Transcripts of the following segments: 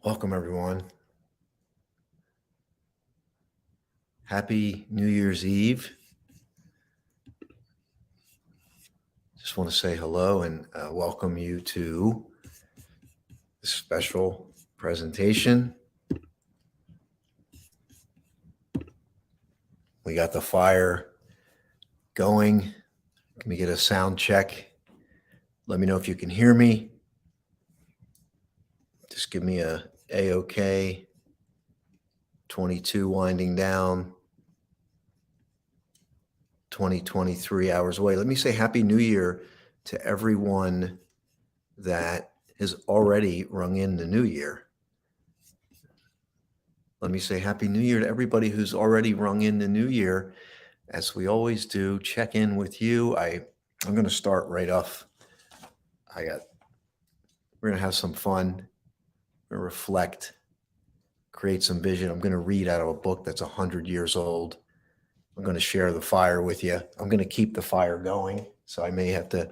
Welcome, everyone. Happy New Year's Eve. Just want to say hello and welcome you to this special presentation. We got the fire going. Let me get a sound check. Let me know if you can hear me. Just give me a A-OK. 22 winding down. 2023 hours away. Let me say Happy New Year to everyone that has already rung in the new year. Let me say Happy New Year to everybody who's already rung in the new year. As we always do, check in with you. I'm going to start right off. We're going to have some fun, reflect, create some vision. I'm going to read out of a book that's 100 years old. I'm going to share the fire with you. I'm going to keep the fire going, so I may have to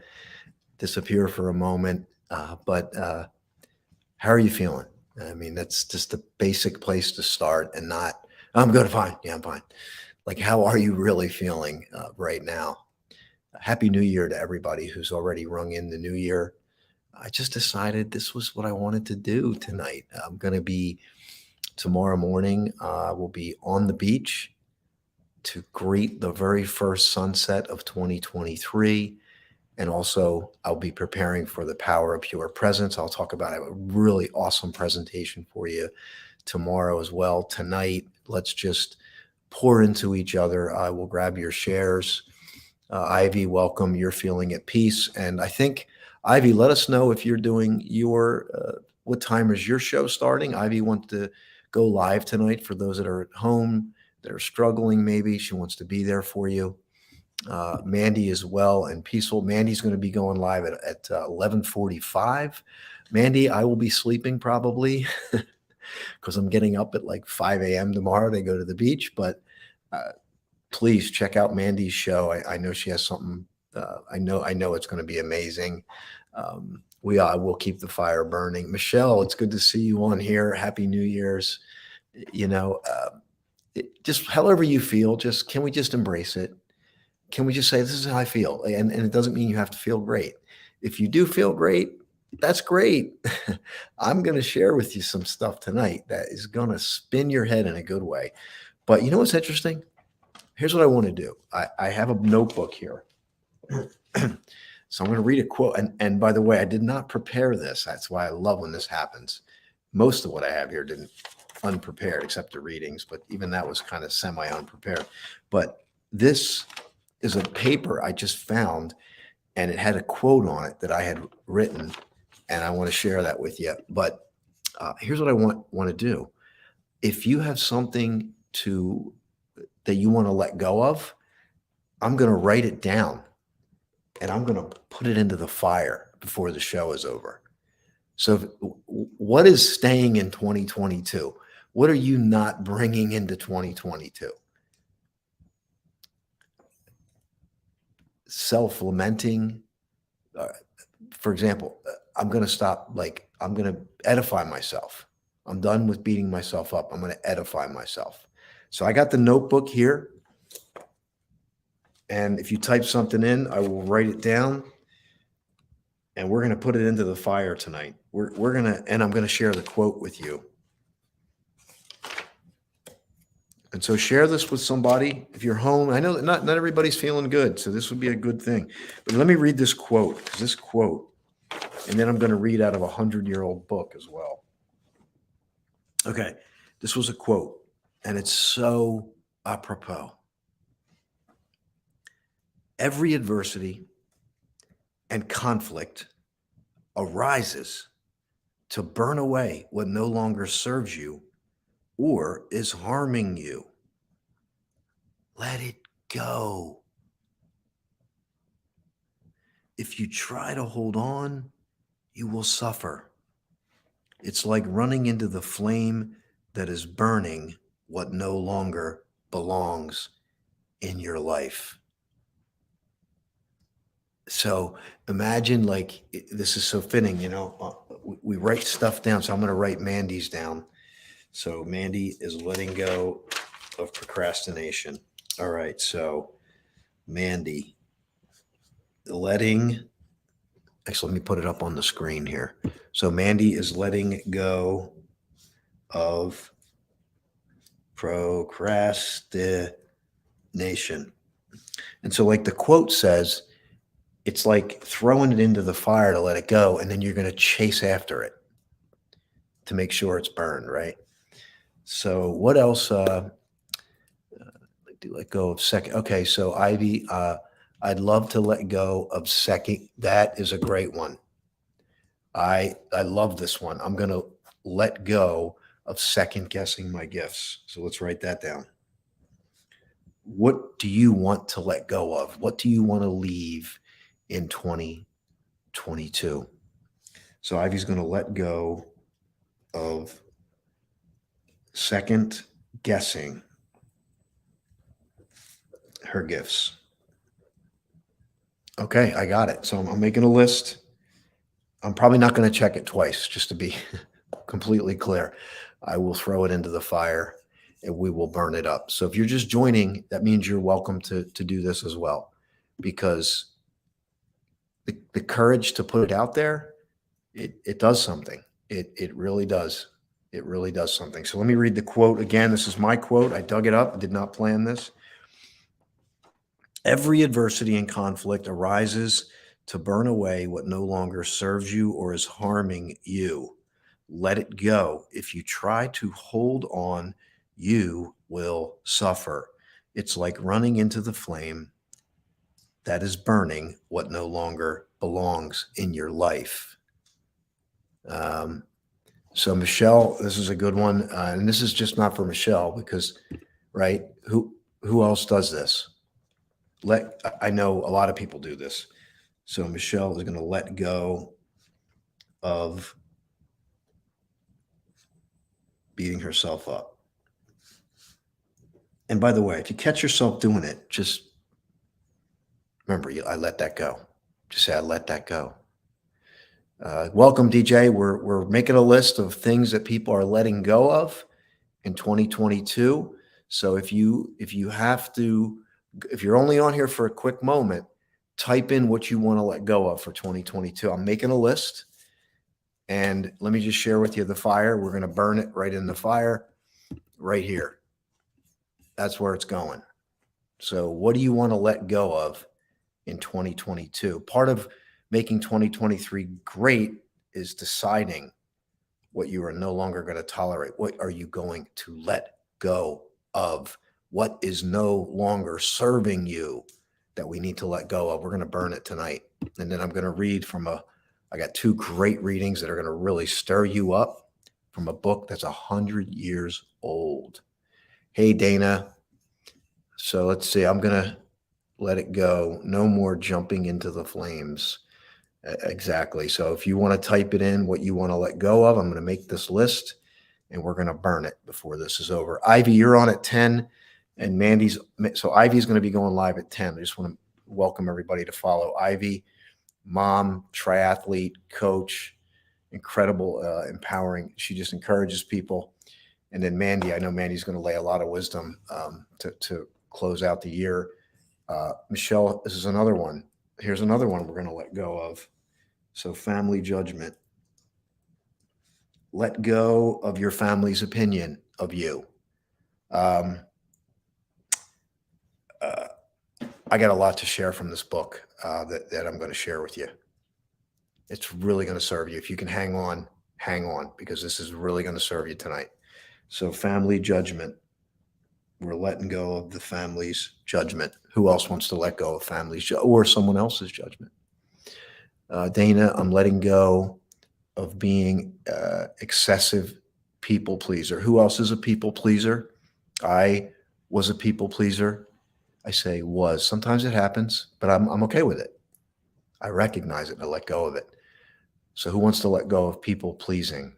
disappear for a moment. But how are you feeling? I mean, that's just the basic place to start, and not, I'm good, fine. Yeah, I'm fine. Like, how are you really feeling right now? Happy New Year to everybody who's already rung in the new year. I just decided this was what I wanted to do tonight. I'm going to be, tomorrow morning, we'll be on the beach to greet the very first sunset of 2023. And also, I'll be preparing for the Power of Pure Presence. I'll talk about a really awesome presentation for you tomorrow as well. Tonight, let's just pour into each other. I will grab your shares. Ivy, welcome. You're feeling at peace. And I think, Ivy, let us know if you're doing your, what time is your show starting? Ivy wants to go live tonight for those that are at home, that are struggling maybe. She wants to be there for you. Mandy as well, and Peaceful. Mandy's going to be going live at 11:45. Mandy, I will be sleeping probably because I'm getting up at like 5 a.m. tomorrow to go to the beach. But please check out Mandy's show. I know she has something. I know it's going to be amazing. We'll keep the fire burning. Michelle, it's good to see you on here. Happy New Year's. Just however you feel, can we just embrace it? Can we just say, this is how I feel? And it doesn't mean you have to feel great. If you do feel great, that's great. I'm going to share with you some stuff tonight that is going to spin your head in a good way. But you know what's interesting? Here's what I want to do. I have a notebook here. So I'm going to read a quote. And by the way, I did not prepare this. That's why I love when this happens. Most of what I have here didn't unprepared, except the readings. But even that was kind of semi-unprepared. But this is a paper I just found, and it had a quote on it that I had written, and I want to share that with you. But here's what I want to do. If you have something that you want to let go of, I'm going to write it down, and I'm going to put it into the fire before the show is over. So what is staying in 2022? What are you not bringing into 2022? Self-lamenting. For example, I'm going to stop, I'm going to edify myself. I'm done with beating myself up. I'm going to edify myself. So I got the notebook here. And if you type something in, I will write it down. And we're going to put it into the fire tonight. And I'm going to share the quote with you. And so share this with somebody. If you're home, I know that not everybody's feeling good, so this would be a good thing. But let me read this quote, and then I'm going to read out of a 100-year-old book as well. Okay, this was a quote, and it's so apropos. Every adversity and conflict arises to burn away what no longer serves you or is harming you. Let it go. If you try to hold on, you will suffer. It's like running into the flame that is burning what no longer belongs in your life. So imagine, this is so fitting, we write stuff down. So I'm going to write Mandy's down. So Mandy is letting go of procrastination. All right. So Mandy, actually, let me put it up on the screen here. So Mandy is letting go of procrastination. And so, like the quote says, it's like throwing it into the fire to let it go, and then you're going to chase after it to make sure it's burned, right? So, what else? Do let go of second. Okay, so Ivy, I'd love to let go of second. That is a great one. I love this one. I'm going to let go of second guessing my gifts. So let's write that down. What do you want to let go of? What do you want to leave in 2022? So Ivy's going to let go of second guessing her gifts. Okay, I got it. So I'm making a list. I'm probably not going to check it twice, just to be completely clear. I will throw it into the fire and we will burn it up. So if you're just joining, that means you're welcome to do this as well, because the courage to put it out there, it does something. It really does. It really does something. So let me read the quote again. This is my quote. I dug it up. I did not plan this. Every adversity and conflict arises to burn away what no longer serves you or is harming you. Let it go. If you try to hold on, you will suffer. It's like running into the flame that is burning what no longer belongs in your life. So Michelle, this is a good one, and this is just not for Michelle because, right? Who else does this? I know a lot of people do this. So Michelle is going to let go of beating herself up. And by the way, if you catch yourself doing it, just remember, I let that go. Just say, I let that go. Welcome, DJ. We're making a list of things that people are letting go of in 2022. So if you're only on here for a quick moment, type in what you want to let go of for 2022. I'm making a list, and let me just share with you the fire. We're going to burn it right in the fire, right here. That's where it's going. So what do you want to let go of in 2022? Part of making 2023 great is deciding what you are no longer going to tolerate. What are you going to let go of? What is no longer serving you that we need to let go of? We're going to burn it tonight. And then I'm going to read I got two great readings that are going to really stir you up from a book that's 100 years old. Hey, Dana. So let's see. I'm going to let it go. No more jumping into the flames. Exactly. So if you want to type it in, what you want to let go of, I'm going to make this list and we're going to burn it before this is over. Ivy, you're on at 10 and so Ivy's going to be going live at 10. I just want to welcome everybody to follow Ivy, mom, triathlete, coach, incredible, empowering. She just encourages people. And then Mandy, I know Mandy's going to lay a lot of wisdom to close out the year. Michelle, this is another one. Here's another one we're going to let go of. So family judgment. Let go of your family's opinion of you. I got a lot to share from this book that I'm going to share with you. It's really going to serve you. If you can hang on, because this is really going to serve you tonight. So family judgment. We're letting go of the family's judgment. Who else wants to let go of family's or someone else's judgment? Dana, I'm letting go of being excessive people pleaser. Who else is a people pleaser? I was a people pleaser. I say was. Sometimes it happens, but I'm okay with it. I recognize it and I let go of it. So who wants to let go of people pleasing?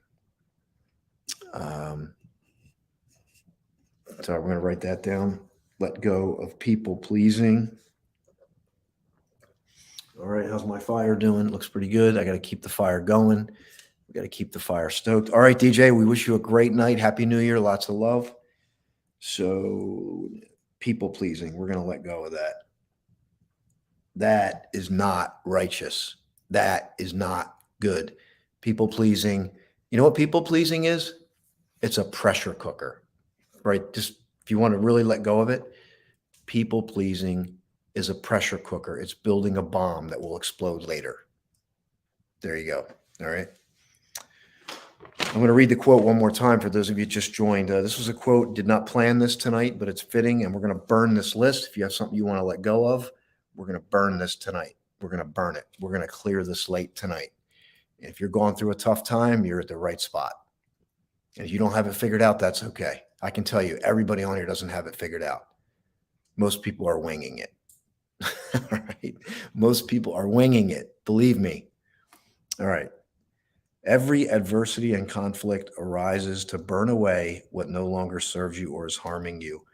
So we're going to write that down. Let go of people pleasing. All right, how's my fire doing? Looks pretty good. I got to keep the fire going. We got to keep the fire stoked. All right, DJ, we wish you a great night. Happy New Year. Lots of love. So, people pleasing, we're going to let go of that. That is not righteous. That is not good. People pleasing. You know what people pleasing is? It's a pressure cooker, right? Just if you want to really let go of it, people pleasing is a pressure cooker. It's building a bomb that will explode later. There you go. All right. I'm going to read the quote one more time for those of you who just joined. This was a quote, did not plan this tonight, but it's fitting, and we're going to burn this list. If you have something you want to let go of, we're going to burn this tonight. We're going to burn it. We're going to clear the slate tonight. And if you're going through a tough time, you're at the right spot. And if you don't have it figured out, that's okay. I can tell you, everybody on here doesn't have it figured out. Most people are winging it. All right. Most people are winging it. Believe me. All right. Every adversity and conflict arises to burn away what no longer serves you or is harming you.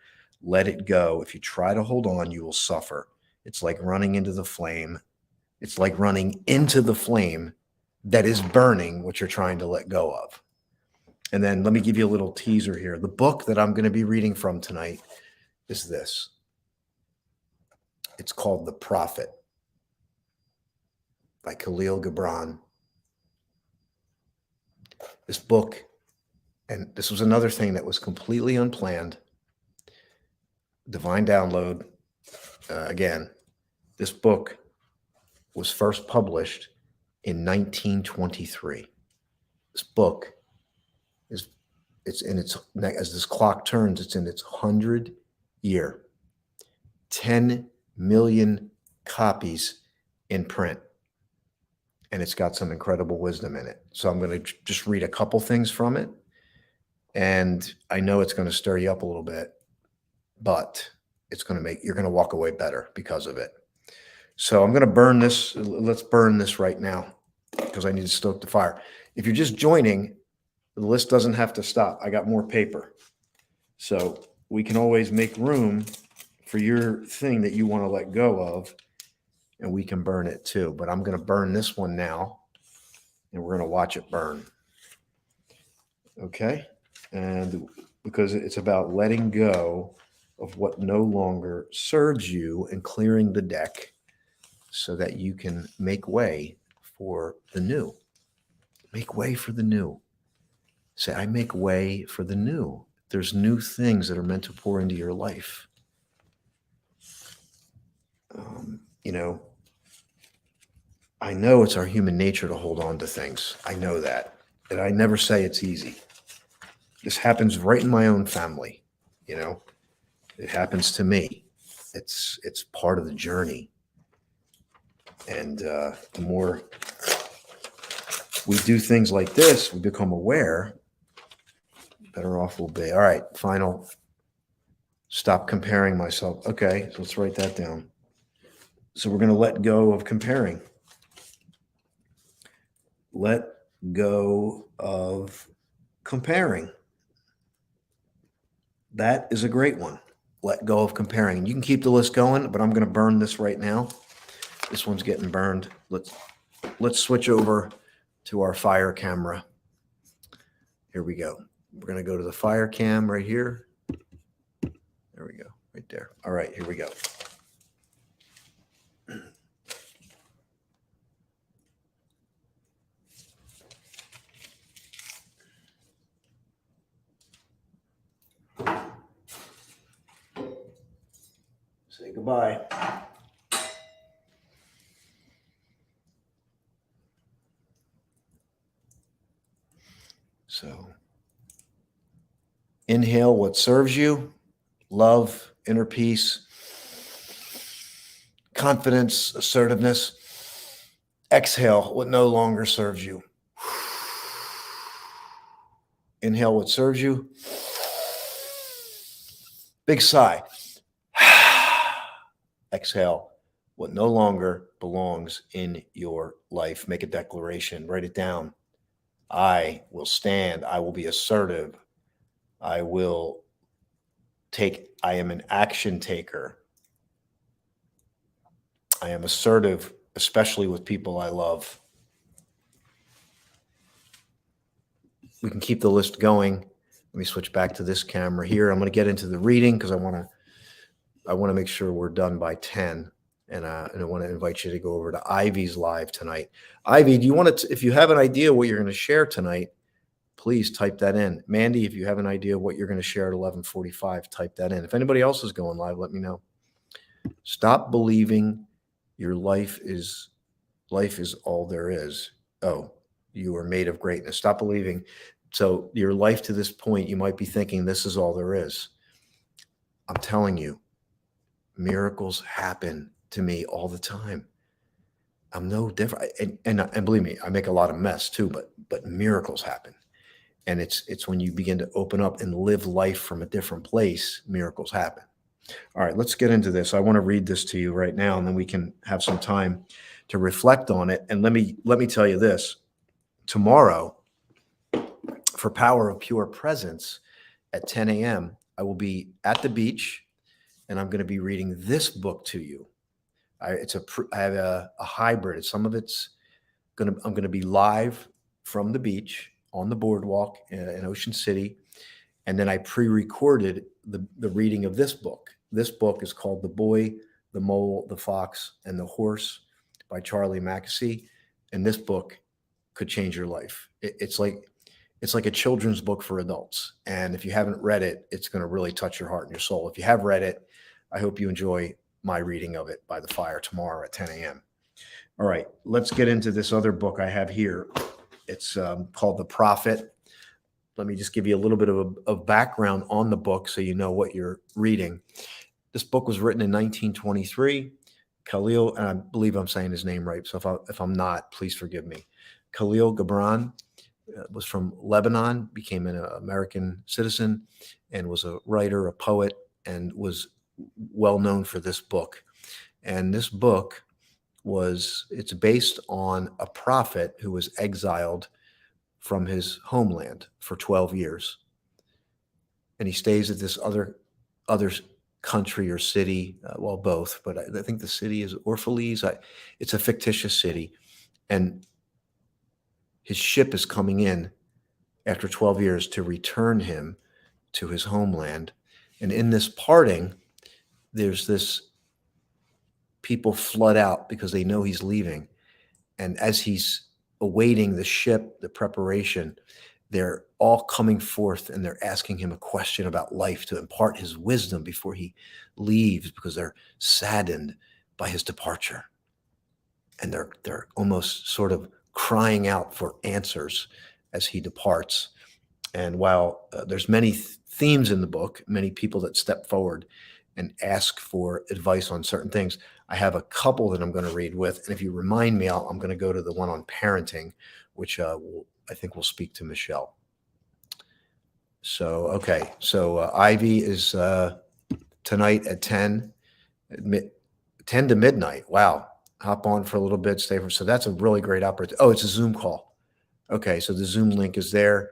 Let it go. If you try to hold on, you will suffer. It's like running into the flame. It's like running into the flame that is burning what you're trying to let go of. And then let me give you a little teaser here. The book that I'm going to be reading from tonight is this. It's called The Prophet by Khalil Gibran. This book, and this was another thing that was completely unplanned, divine download. Again, this book was first published in 1923. This book it's in its, as this clock turns, it's in its 100th year. 10 million copies in print. And it's got some incredible wisdom in it. So I'm going to just read a couple things from it. And I know it's going to stir you up a little bit, but it's going to make, you're going to walk away better because of it. So I'm going to burn this. Let's burn this right now because I need to stoke the fire. If you're just joining, the list doesn't have to stop. I got more paper. So we can always make room for your thing that you want to let go of, and we can burn it too. But I'm going to burn this one now, and we're going to watch it burn. Okay? And because it's about letting go of what no longer serves you and clearing the deck so that you can make way for the new. Make way for the new. Say, I make way for the new. There's new things that are meant to pour into your life. I know it's our human nature to hold on to things. I know that. And I never say it's easy. This happens right in my own family. It happens to me. It's part of the journey. And the more we do things like this, we become aware, better off we'll be. All right, final. Stop comparing myself. Okay, so let's write that down. So we're going to let go of comparing. Let go of comparing. That is a great one. Let go of comparing. And you can keep the list going, but I'm going to burn this right now. This one's getting burned. Let's switch over to our fire camera. Here we go. We're going to go to the fire cam right here. There we go, right there. All right, here we go. Say goodbye. So, inhale what serves you, love, inner peace, confidence, assertiveness. Exhale what no longer serves you. Inhale what serves you. Big sigh. Exhale what no longer belongs in your life. Make a declaration. Write it down. I will stand. I will be assertive. I am an action taker. I am assertive, especially with people I love. we can keep the list going. Let me switch back to this camera here. I'm going to get into the reading because I want to make sure we're done by 10. And I want to invite you to go over to Ivy's live tonight. Ivy, do you want to, if you have an idea what you're going to share tonight, please type that in. Mandy, if you have an idea what you're going to share at 11:45, type that in. If anybody else is going live, let me know. Stop believing your life is all there is. Oh, you are made of greatness. Stop believing. So your life to this point, you might be thinking this is all there is. I'm telling you, miracles happen to me all the time. I'm no different. And believe me, I make a lot of mess too, but miracles happen. And it's when you begin to open up and live life from a different place, miracles happen. All right, let's get into this. I want to read this to you right now, and then we can have some time to reflect on it. And let me tell you this. Tomorrow, for Power of Pure Presence at 10 a.m., I will be at the beach, and I'm going to be reading this book to you. I have a hybrid. Some of I'm going to be live from the beach on the boardwalk in Ocean City. And then I pre-recorded the reading of this book. This book is called The Boy, the Mole, the Fox, and the Horse by Charlie Mackesy. And this book could change your life. It's like a children's book for adults. And if you haven't read it, it's going to really touch your heart and your soul. If you have read it, I hope you enjoy my reading of it by the fire tomorrow at 10 a.m. All right, let's get into this other book I have here. It's called The Prophet. Let me just give you a little bit of background on the book so you know what you're reading. This book was written in 1923. Khalil, and I believe I'm saying his name right, so if I'm not, please forgive me. Khalil Gibran was from Lebanon, became an American citizen, and was a writer, a poet, and was well known for this book. And this book it's based on a prophet who was exiled from his homeland for 12 years. And he stays at this other country or city, well, both, but I think the city is Orphalese. It's a fictitious city. And his ship is coming in after 12 years to return him to his homeland. And in this parting, there's this people flood out because they know he's leaving. And as he's awaiting the ship, the preparation, they're all coming forth and they're asking him a question about life to impart his wisdom before he leaves, because they're saddened by his departure. And they're almost sort of crying out for answers as he departs. And while there's many themes in the book, many people that step forward and ask for advice on certain things, I have a couple that I'm going to read with. And if you remind me, I'm going to go to the one on parenting, which I think will speak to Michelle. So, okay. So Ivy is tonight at 10 to midnight. Wow. Hop on for a little bit, stay for. So that's a really great opportunity. Oh, it's a Zoom call. Okay. So the Zoom link is there.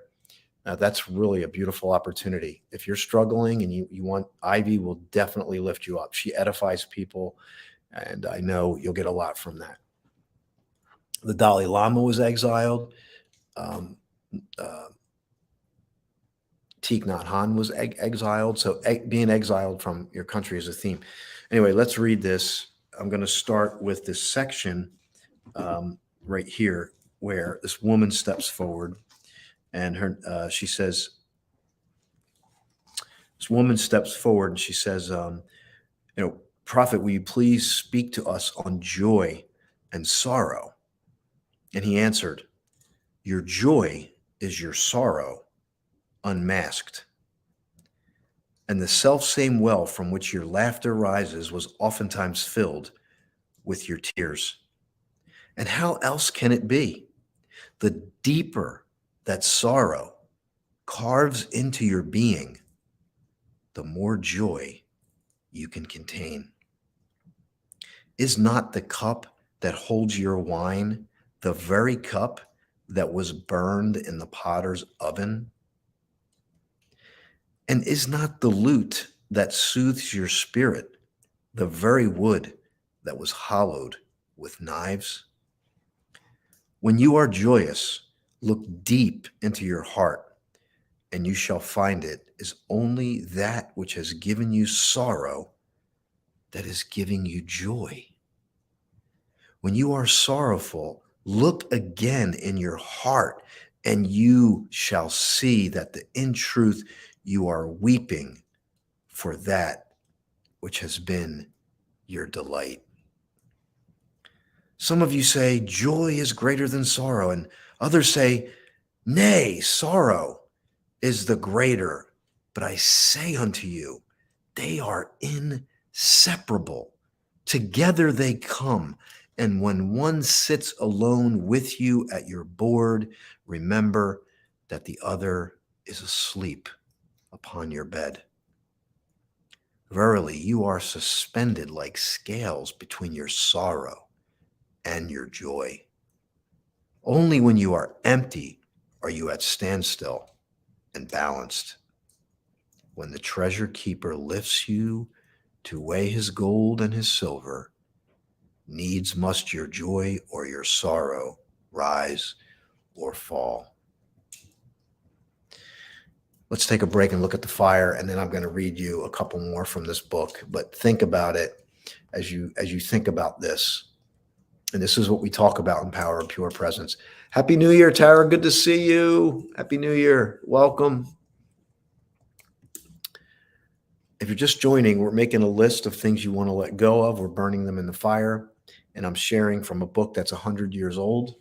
That's really a beautiful opportunity. If you're struggling and you want, Ivy will definitely lift you up. She edifies people, and I know you'll get a lot from that. The Dalai Lama was exiled. Thich Nhat Hanh was exiled. So being exiled from your country is a theme. Anyway, let's read this. I'm going to start with this section right here where this woman steps forward. And she says, this woman steps forward and she says, Prophet, will you please speak to us on joy and sorrow? And he answered, your joy is your sorrow unmasked. And the selfsame well from which your laughter rises was oftentimes filled with your tears. And how else can it be? The deeper that sorrow carves into your being, the more joy you can contain. Is not the cup that holds your wine the very cup that was burned in the potter's oven? And is not the lute that soothes your spirit the very wood that was hollowed with knives? When you are joyous, Look deep into your heart, and you shall find it is only that which has given you sorrow that is giving you joy. When you are sorrowful, look again in your heart, and you shall see that in truth you are weeping for that which has been your delight. Some of you say, joy is greater than sorrow, and others say, nay, sorrow is the greater. But I say unto you, they are inseparable. Together they come. And when one sits alone with you at your board, remember that the other is asleep upon your bed. Verily, you are suspended like scales between your sorrow and your joy. Only when you are empty are you at standstill and balanced. When the treasure keeper lifts you to weigh his gold and his silver, needs must your joy or your sorrow rise or fall. Let's take a break and look at the fire, and then I'm going to read you a couple more from this book. But think about it as you think about this. And this is what we talk about in Power of Pure Presence. Happy New Year, Tara. Good to see you. Happy New Year. Welcome. If you're just joining, we're making a list of things you want to let go of. We're burning them in the fire. And I'm sharing from a book that's 100 years old.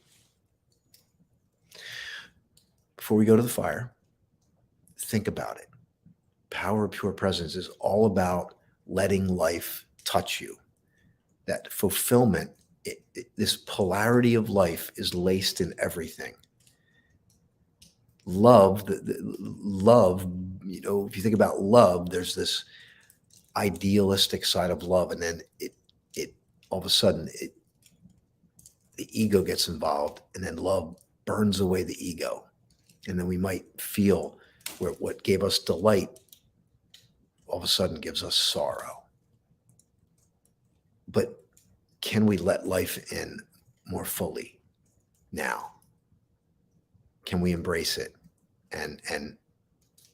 Before we go to the fire, think about it. Power of Pure Presence is all about letting life touch you. That fulfillment, this polarity of life is laced in everything. Love, love, if you think about love, there's this idealistic side of love, and then it all of a sudden the ego gets involved, and then love burns away the ego, and then we might feel where what gave us delight all of a sudden gives us sorrow. But can we let life in more fully now? Can we embrace it and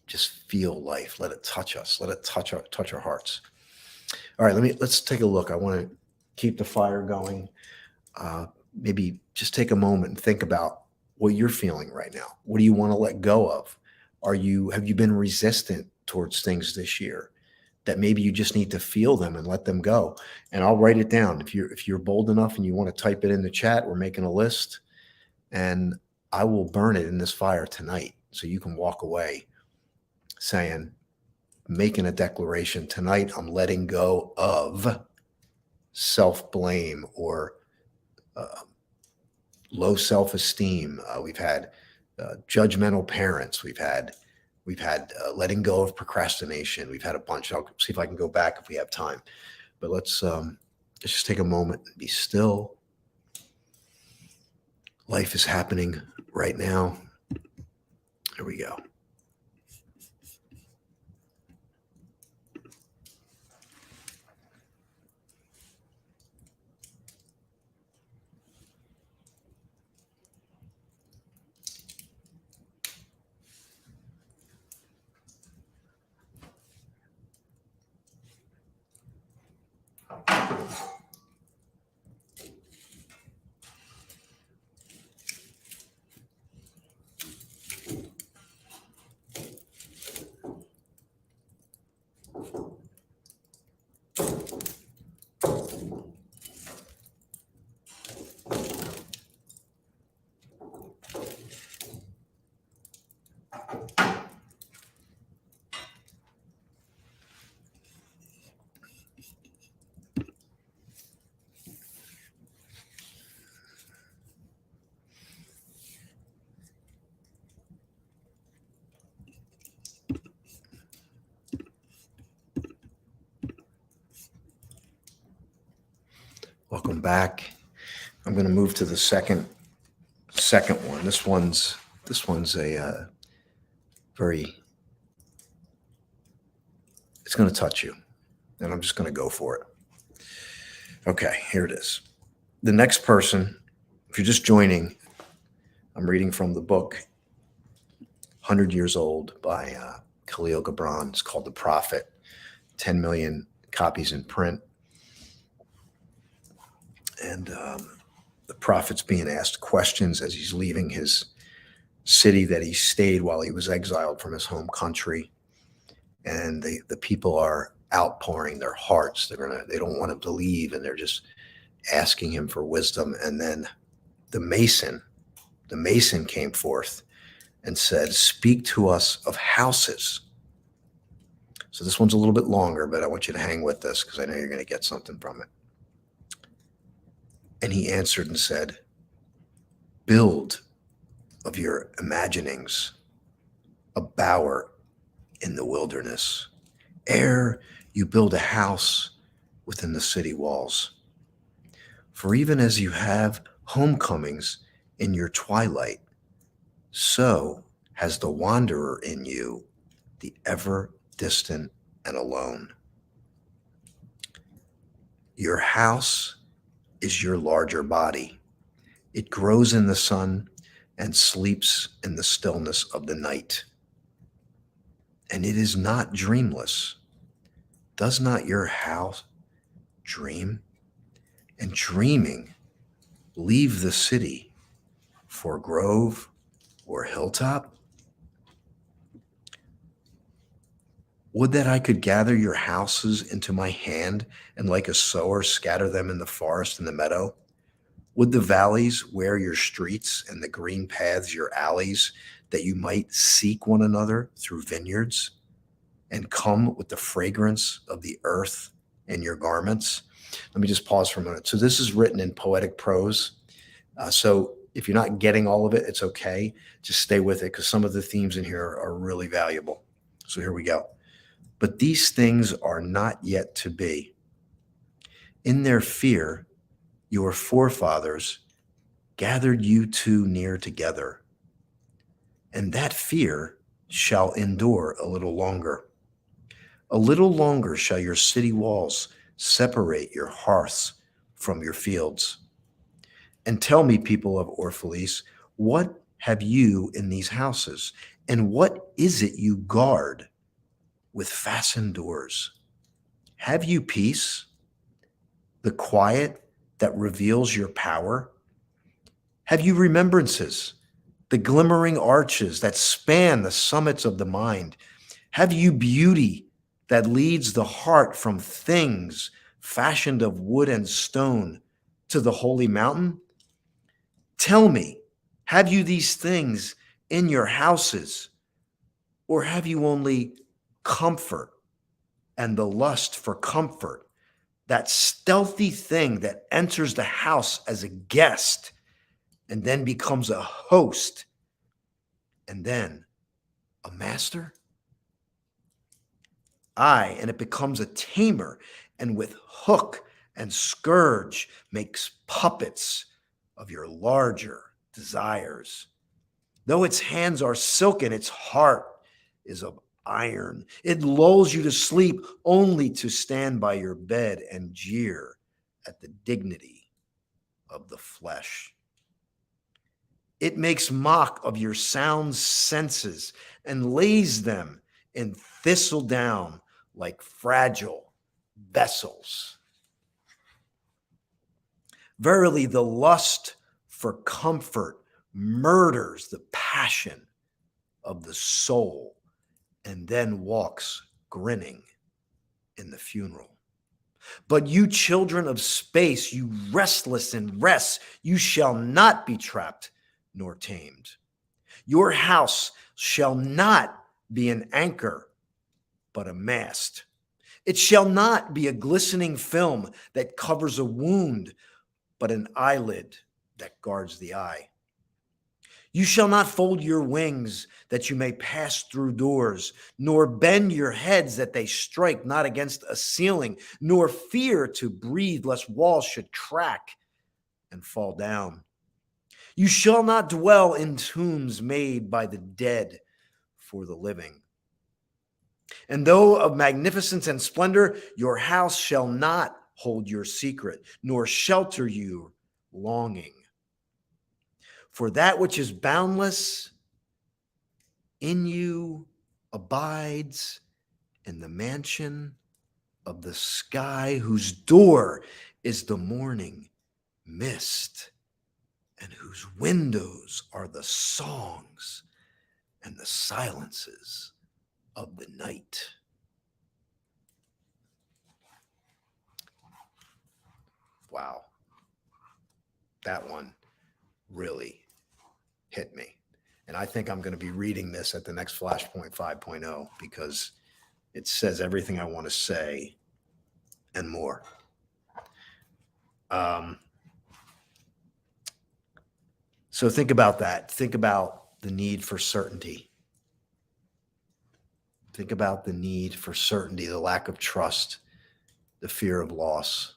just feel life? Let it touch us. Let it touch our hearts. All right, let's take a look. I want to keep the fire going. Maybe just take a moment and think about what you're feeling right now. What do you want to let go of? Have you been resistant towards things this year that maybe you just need to feel them and let them go? And I'll write it down. If you're bold enough and you want to type it in the chat, we're making a list, and I will burn it in this fire tonight. So you can walk away saying, making a declaration tonight, I'm letting go of self-blame or low self-esteem. We've had judgmental parents. We've had letting go of procrastination. We've had a bunch. I'll see if I can go back if we have time. But let's just take a moment and be still. Life is happening right now. Here we go. Welcome back. I'm going to move to the second one. This one's a very, it's going to touch you, and I'm just going to go for it. Okay, here it is. The next person, if you're just joining, I'm reading from the book 100 Years Old by Khalil Gibran. It's called The Prophet, 10 million copies in print. And the prophet's being asked questions as he's leaving his city that he stayed while he was exiled from his home country. And the people are outpouring their hearts. They don't want him to leave, and they're just asking him for wisdom. And then the mason came forth and said, "Speak to us of houses." So this one's a little bit longer, but I want you to hang with this because I know you're going to get something from it. And he answered and said, "Build of your imaginings a bower in the wilderness, ere you build a house within the city walls. For even as you have homecomings in your twilight, so has the wanderer in you, the ever distant and alone. Your house is your larger body. It grows in the sun and sleeps in the stillness of the night. And it is not dreamless. Does not your house dream? And dreaming, leave the city for grove or hilltop? Would that I could gather your houses into my hand and like a sower scatter them in the forest and the meadow? Would the valleys wear your streets and the green paths your alleys, that you might seek one another through vineyards and come with the fragrance of the earth in your garments? Let me just pause for a minute. So this is written in poetic prose. So if you're not getting all of it, it's okay. Just stay with it because some of the themes in here are really valuable. So here we go. But these things are not yet to be. In their fear, your forefathers gathered you two near together, and that fear shall endure a little longer. A little longer shall your city walls separate your hearths from your fields. And tell me, people of Orphalese, what have you in these houses? And what is it you guard with fastened doors? Have you peace, the quiet that reveals your power? Have you remembrances, the glimmering arches that span the summits of the mind? Have you beauty that leads the heart from things fashioned of wood and stone to the holy mountain? Tell me, have you these things in your houses, or have you only comfort and the lust for comfort, that stealthy thing that enters the house as a guest and then becomes a host and then a master? Aye, and it becomes a tamer, and with hook and scourge makes puppets of your larger desires. Though its hands are silken, its heart is of iron. It lulls you to sleep only to stand by your bed and jeer at the dignity of the flesh. It makes mock of your sound senses and lays them in thistle down like fragile vessels. Verily, the lust for comfort murders the passion of the soul and then walks grinning in the funeral. But you children of space, you restless in rest, you shall not be trapped nor tamed. Your house shall not be an anchor, but a mast. It shall not be a glistening film that covers a wound, but an eyelid that guards the eye. You shall not fold your wings that you may pass through doors, nor bend your heads that they strike not against a ceiling, nor fear to breathe lest walls should crack and fall down. You shall not dwell in tombs made by the dead for the living. And though of magnificence and splendor, your house shall not hold your secret, nor shelter you longing. For that which is boundless in you abides in the mansion of the sky, whose door is the morning mist, and whose windows are the songs and the silences of the night. Wow. That one really hit me. And I think I'm going to be reading this at the next Flashpoint 5.0 because it says everything I want to say and more. So think about that. Think about the need for certainty. Think about the need for certainty, the lack of trust, the fear of loss.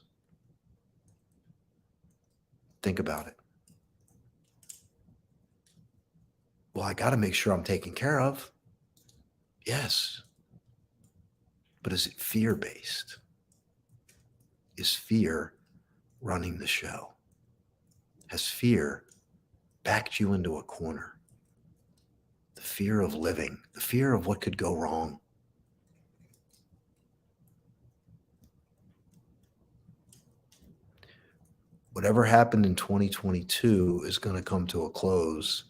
Think about it. Well, I got to make sure I'm taken care of. Yes. But is it fear-based? Is fear running the show? Has fear backed you into a corner? The fear of living, the fear of what could go wrong. Whatever happened in 2022 is going to come to a close.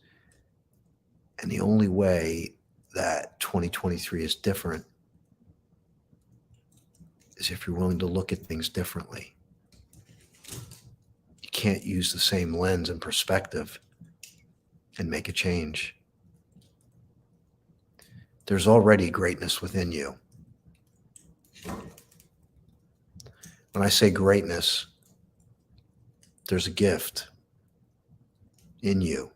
And the only way that 2023 is different is if you're willing to look at things differently. You can't use the same lens and perspective and make a change. There's already greatness within you. When I say greatness, there's a gift in you.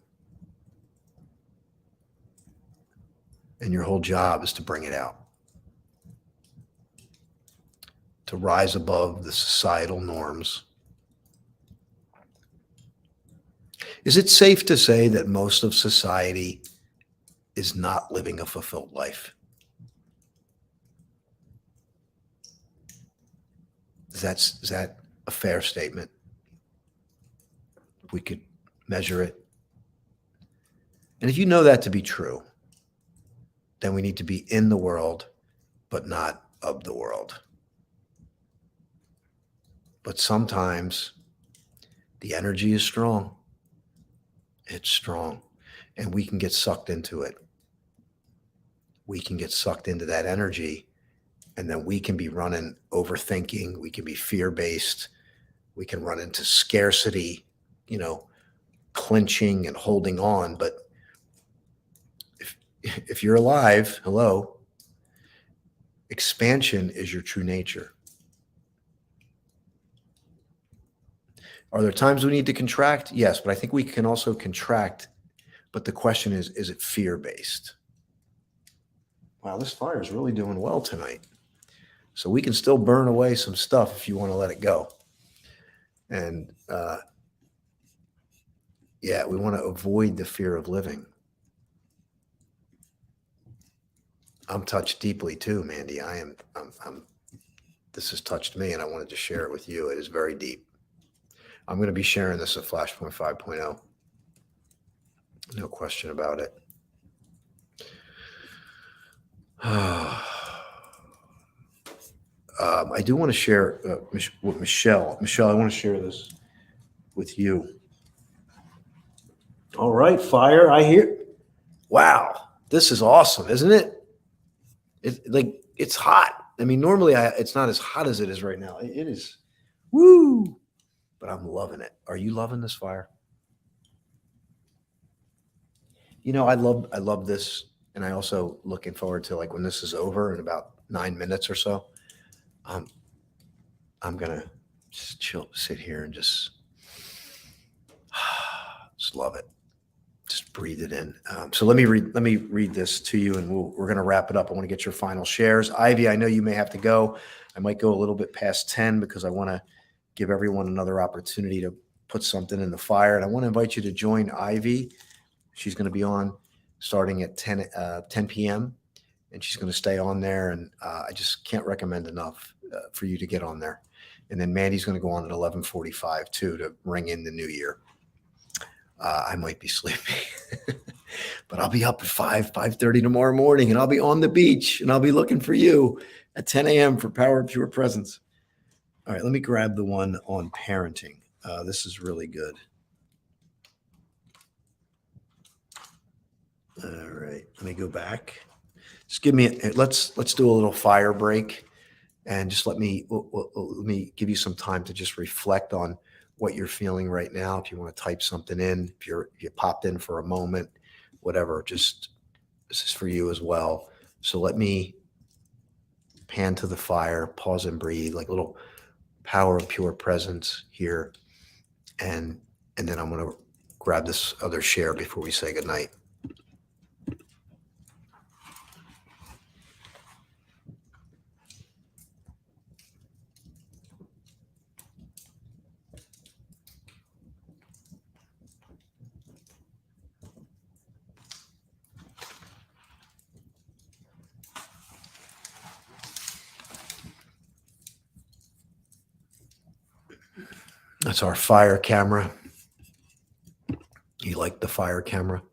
And your whole job is to bring it out. To rise above the societal norms. Is it safe to say that most of society is not living a fulfilled life? Is that a fair statement? We could measure it. And if you know that to be true, then we need to be in the world, but not of the world. But sometimes the energy is strong. It's strong. And we can get sucked into it. We can get sucked into that energy. And then we can be running overthinking. We can be fear-based. We can run into scarcity, clinching and holding on. But if you're alive, hello, expansion is your true nature. Are there times we need to contract? Yes, but I think we can also contract. But the question is it fear-based? Wow, this fire is really doing well tonight. So we can still burn away some stuff if you want to let it go. And we want to avoid the fear of living. I'm touched deeply too, Mandy. This has touched me and I wanted to share it with you. It is very deep. I'm going to be sharing this at Flashpoint 5.0. No question about it. I do want to share with Michelle. Michelle, I want to share this with you. All right, fire. I hear. Wow, this is awesome, isn't it? It's hot. I mean, normally it's not as hot as it is right now. It is. Woo! But I'm loving it. Are you loving this fire? I love this, and I also looking forward to when this is over in about 9 minutes or so. I'm gonna just chill, sit here, and just love it. Just breathe it in. So let me read this to you, and we're gonna wrap it up. I want to get your final shares. Ivy, I know you may have to go. I might go a little bit past 10 because I want to give everyone another opportunity to put something in the fire. And I want to invite you to join Ivy. She's going to be on starting at 10 p.m. and she's going to stay on there. And I just can't recommend enough for you to get on there. And then Mandy's going to go on at 11:45 too to ring in the new year. I might be sleepy, but I'll be up at 5:30 tomorrow morning, and I'll be on the beach, and I'll be looking for you at 10 a.m. for Power of Pure Presence. All right, let me grab the one on parenting. This is really good. All right, let me go back. Just give me. Let's do a little fire break, and just let me give you some time to just reflect on what you're feeling right now. If you want to type something in, if you popped in for a moment, whatever. Just this is for you as well. So let me pan to the fire, pause and breathe, like a little power of pure presence here, and then I'm going to grab this other share before we say goodnight. That's our fire camera. You like the fire camera?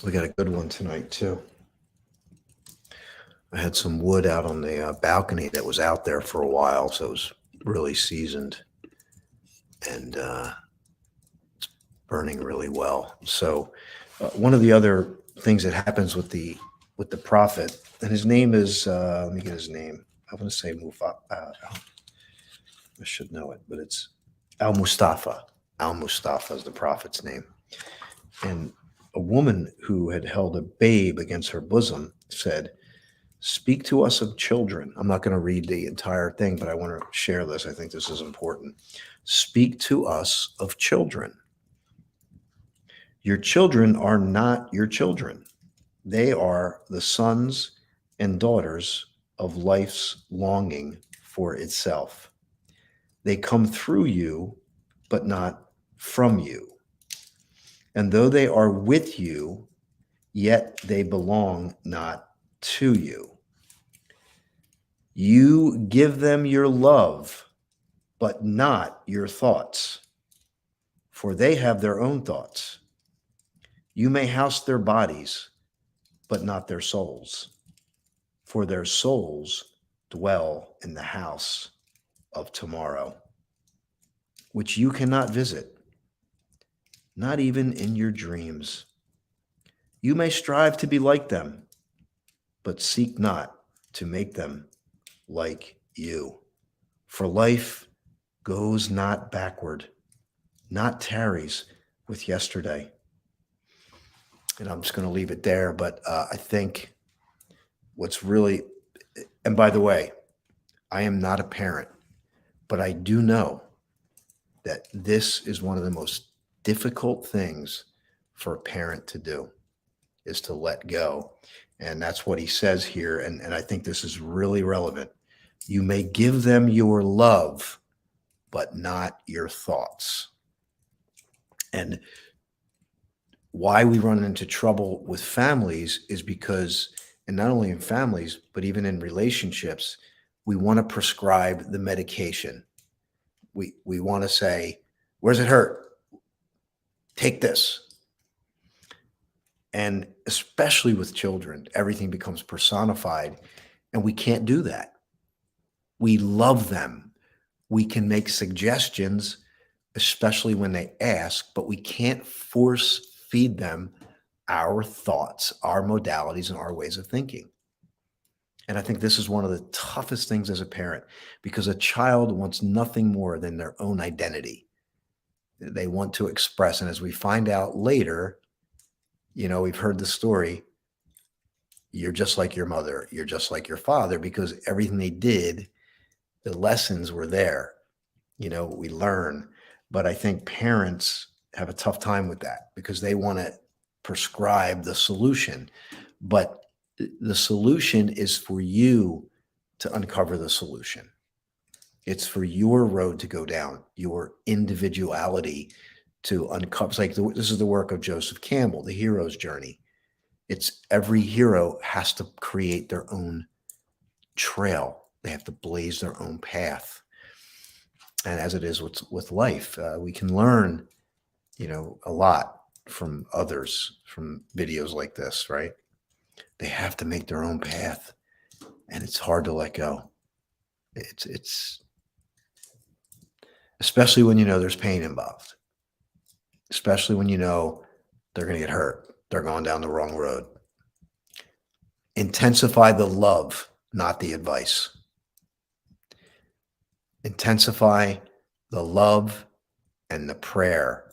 We got a good one tonight too. I had some wood out on the balcony that was out there for a while, so it was really seasoned and it's burning really well. So one of the other things that happens with the prophet, and his name is let me get his name. I want to say Mufa. I should know it, but it's Al Mustafa. Al Mustafa is the prophet's name. And a woman who had held a babe against her bosom said, "Speak to us of children." I'm not going to read the entire thing, but I want to share this. I think this is important. Speak to us of children. Your children are not your children. They are the sons and daughters of life's longing for itself. They come through you, but not from you. And though they are with you, yet they belong not to you. You give them your love, but not your thoughts, for they have their own thoughts. You may house their bodies, but not their souls, for their souls dwell in the house of tomorrow, which you cannot visit, not even in your dreams. You may strive to be like them, but seek not to make them like you. For life goes not backward, not tarries with yesterday. And I'm just going to leave it there. But I think what's really, and by the way, I am not a parent, but I do know that this is one of the most difficult things for a parent to do, is to let go. And that's what he says here. And I think this is really relevant. You may give them your love, but not your thoughts. And why we run into trouble with families is because, and not only in families, but even in relationships, we want to prescribe the medication. We want to say, where's it hurt? Take this. And especially with children, everything becomes personified, and we can't do that. We love them. We can make suggestions, especially when they ask, but we can't force feed them our thoughts, our modalities, and our ways of thinking. And I think this is one of the toughest things as a parent because a child wants nothing more than their own identity. They want to express. And as we find out later, we've heard the story. You're just like your mother. You're just like your father because everything they did, the lessons were there. We learn. But I think parents have a tough time with that because they want to prescribe the solution. But the solution is for you to uncover the solution. It's for your road to go down, your individuality to uncover. It's like this is the work of Joseph Campbell, the hero's journey. It's every hero has to create their own trail. They have to blaze their own path. And as it is with life, we can learn, a lot from others, from videos like this, right? They have to make their own path, and it's hard to let go. It's especially when there's pain involved, especially when they're going to get hurt, they're going down the wrong road. Intensify the love, not the advice. Intensify the love and the prayer,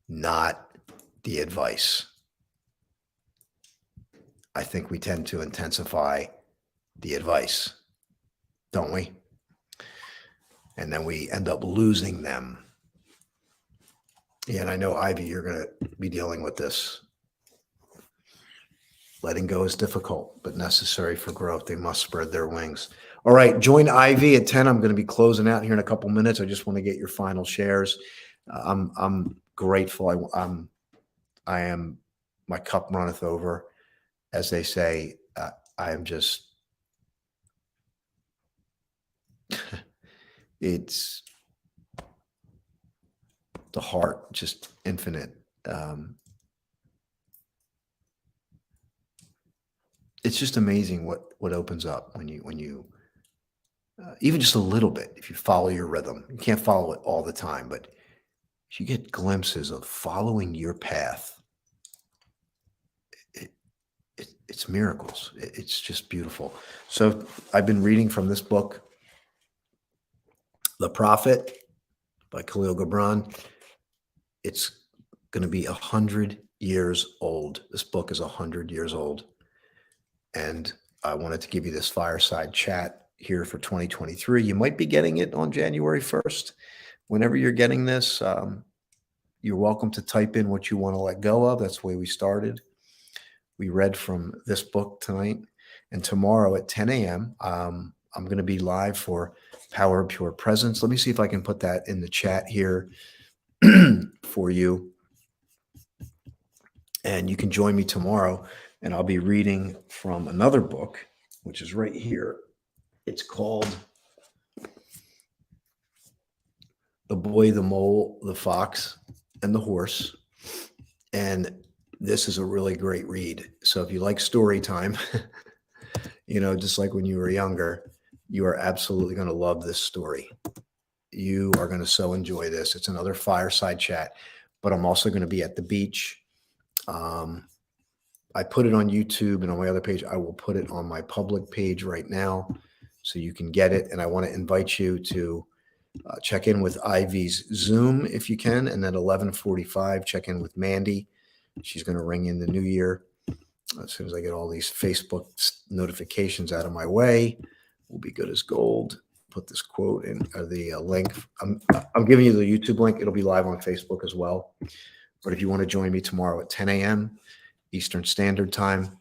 not the advice. I think we tend to intensify the advice, don't we? And then we end up losing them. Yeah, and I know, Ivy, you're going to be dealing with this. Letting go is difficult, but necessary for growth. They must spread their wings. All right, join Ivy at 10. I'm going to be closing out here in a couple minutes. I just want to get your final shares. I'm grateful. I am. My cup runneth over, as they say. I am just. It's the heart, just infinite. It's just amazing what opens up when you even just a little bit. If you follow your rhythm, you can't follow it all the time, but if you get glimpses of following your path, it's miracles. It's just beautiful. So I've been reading from this book, The Prophet by Khalil Gibran. It's going to be 100 years old. This book is 100 years old. And I wanted to give you this fireside chat here for 2023. You might be getting it on January 1st. Whenever you're getting this, you're welcome to type in what you want to let go of. That's the way we started. We read from this book tonight. And tomorrow at 10 a.m., I'm going to be live for Power of Pure Presence. Let me see if I can put that in the chat here for you. And you can join me tomorrow. And I'll be reading from another book, which is right here. It's called The Boy, the Mole, the Fox, and the Horse. And this is a really great read. So if you like story time, just like when you were younger, you are absolutely going to love this story. You are going to so enjoy this. It's another fireside chat, but I'm also going to be at the beach. I put it on YouTube and on my other page. I will put it on my public page right now so you can get it. And I want to invite you to check in with Ivy's Zoom if you can. And then 11:45, check in with Mandy. She's going to ring in the new year. As soon as I get all these Facebook notifications out of my way, we'll be good as gold. Put this quote in the link. I'm giving you the YouTube link. It'll be live on Facebook as well. But if you want to join me tomorrow at 10 a.m. Eastern Standard Time,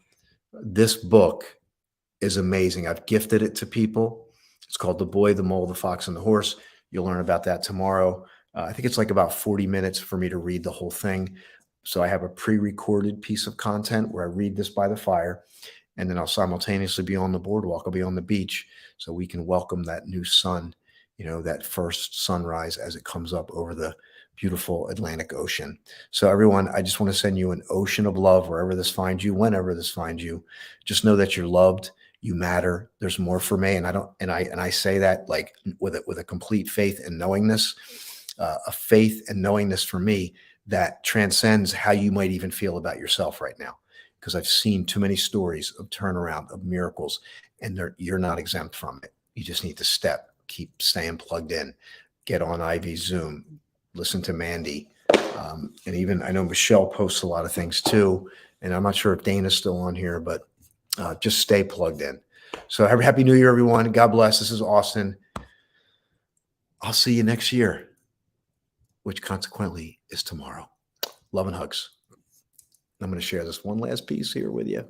this book is amazing. I've gifted it to people. It's called The Boy, the Mole, the Fox, and the Horse. You'll learn about that tomorrow. I think it's like about 40 minutes for me to read the whole thing. So I have a pre-recorded piece of content where I read this by the fire, and then I'll simultaneously be on the boardwalk. I'll be on the beach so we can welcome that new sun, that first sunrise as it comes up over the beautiful Atlantic Ocean. So everyone, I just want to send you an ocean of love wherever this finds you, whenever this finds you. Just know that you're loved, You matter. There's more for me. And I say that like with a complete faith and knowingness, a faith and knowingness for me that transcends how you might even feel about yourself right now. Because I've seen too many stories of turnaround, of miracles, and you're not exempt from it. You just need to keep staying plugged in, get on Ivy Zoom, listen to Mandy. And even I know Michelle posts a lot of things too. And I'm not sure if Dana's still on here, but just stay plugged in. So happy New Year, everyone. God bless. This is Austin. I'll see you next year, which consequently is tomorrow. Love and hugs. I'm going to share this one last piece here with you.